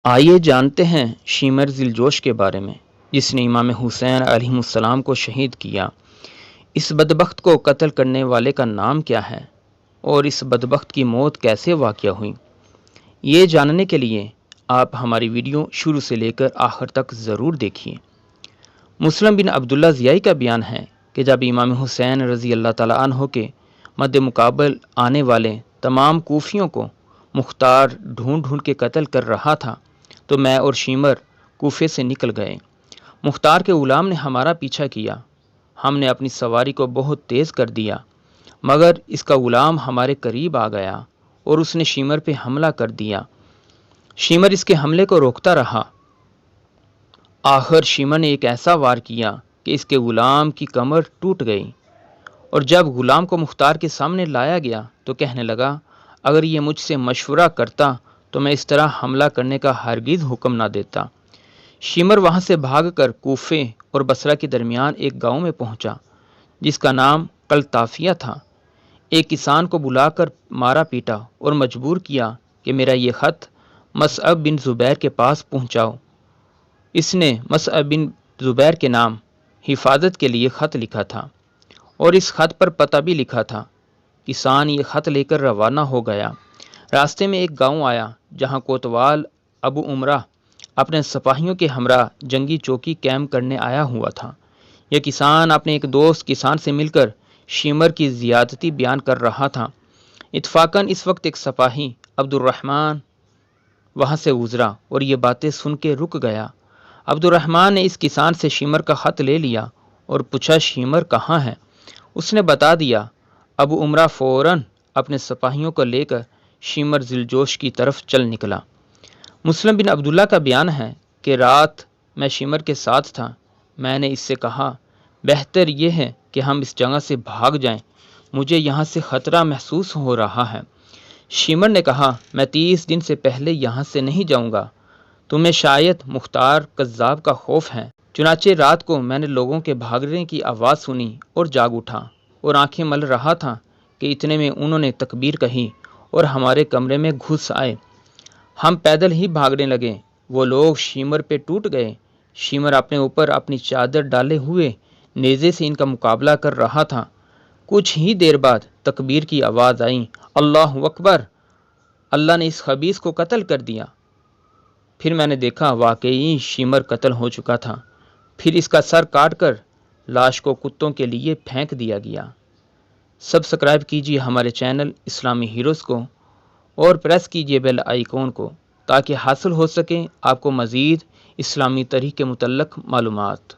آئیے جانتے ہیں شیمر ذیلجوش کے بارے میں، جس نے امام حسین علیہ السلام کو شہید کیا۔ اس بدبخت کو قتل کرنے والے کا نام کیا ہے اور اس بدبخت کی موت کیسے واقع ہوئی؟ یہ جاننے کے لیے آپ ہماری ویڈیو شروع سے لے کر آخر تک ضرور دیکھیے۔ مسلم بن عبداللہ زیائی کا بیان ہے کہ جب امام حسین رضی اللہ تعالیٰ عنہ کے مد مقابل آنے والے تمام کوفیوں کو مختار ڈھونڈ ڈھونڈ کے قتل کر رہا تھا تو میں اور شیمر کوفے سے نکل گئے۔ مختار کے غلام نے ہمارا پیچھا کیا۔ ہم نے اپنی سواری کو بہت تیز کر دیا، مگر اس کا غلام ہمارے قریب آ گیا اور اس نے شیمر پہ حملہ کر دیا۔ شیمر اس کے حملے کو روکتا رہا۔ آخر شیمر نے ایک ایسا وار کیا کہ اس کے غلام کی کمر ٹوٹ گئی، اور جب غلام کو مختار کے سامنے لایا گیا تو کہنے لگا، اگر یہ مجھ سے مشورہ کرتا تو میں اس طرح حملہ کرنے کا ہرگز حکم نہ دیتا۔ شیمر وہاں سے بھاگ کر کوفے اور بصرہ کے درمیان ایک گاؤں میں پہنچا جس کا نام قلطافیہ تھا۔ ایک کسان کو بلا کر مارا پیٹا اور مجبور کیا کہ میرا یہ خط مصعب بن زبیر کے پاس پہنچاؤ۔ اس نے مصعب بن زبیر کے نام حفاظت کے لیے خط لکھا تھا اور اس خط پر پتہ بھی لکھا تھا۔ کسان یہ خط لے کر روانہ ہو گیا۔ راستے میں ایک گاؤں آیا جہاں کوتوال ابو عمرہ اپنے سپاہیوں کے ہمراہ جنگی چوکی قائم کرنے آیا ہوا تھا۔ یہ کسان اپنے ایک دوست کسان سے مل کر شیمر کی زیادتی بیان کر رہا تھا۔ اتفاقاً اس وقت ایک سپاہی عبد الرحمن وہاں سے گزرا اور یہ باتیں سن کے رک گیا۔ عبد الرحمن نے اس کسان سے شیمر کا خط لے لیا اور پوچھا شیمر کہاں ہے؟ اس نے بتا دیا۔ ابو عمرہ فوراً اپنے سپاہیوں کو لے کر شیمر ذیلجوش کی طرف چل نکلا۔ مسلم بن عبداللہ کا بیان ہے کہ رات میں شیمر کے ساتھ تھا۔ میں نے اس سے کہا، بہتر یہ ہے کہ ہم اس جگہ سے بھاگ جائیں، مجھے یہاں سے خطرہ محسوس ہو رہا ہے۔ شیمر نے کہا، میں 30 دن سے پہلے یہاں سے نہیں جاؤں گا، تمہیں شاید مختار کذاب کا خوف ہے۔ چنانچہ رات کو میں نے لوگوں کے بھاگنے کی آواز سنی اور جاگ اٹھا اور آنکھیں مل رہا تھا کہ اتنے میں انہوں نے تکبیر کہی اور ہمارے کمرے میں گھس آئے۔ ہم پیدل ہی بھاگنے لگے۔ وہ لوگ شیمر پہ ٹوٹ گئے۔ شیمر اپنے اوپر اپنی چادر ڈالے ہوئے نیزے سے ان کا مقابلہ کر رہا تھا۔ کچھ ہی دیر بعد تکبیر کی آواز آئی، اللہ اکبر، اللہ نے اس خبیث کو قتل کر دیا۔ پھر میں نے دیکھا واقعی شیمر قتل ہو چکا تھا۔ پھر اس کا سر کاٹ کر لاش کو کتوں کے لیے پھینک دیا گیا۔ سبسکرائب کیجیے ہمارے چینل اسلامی ہیروز کو اور پریس کیجیے بیل آئیکن کو تاکہ حاصل ہو سکیں آپ کو مزید اسلامی تاریخ کے متعلق معلومات۔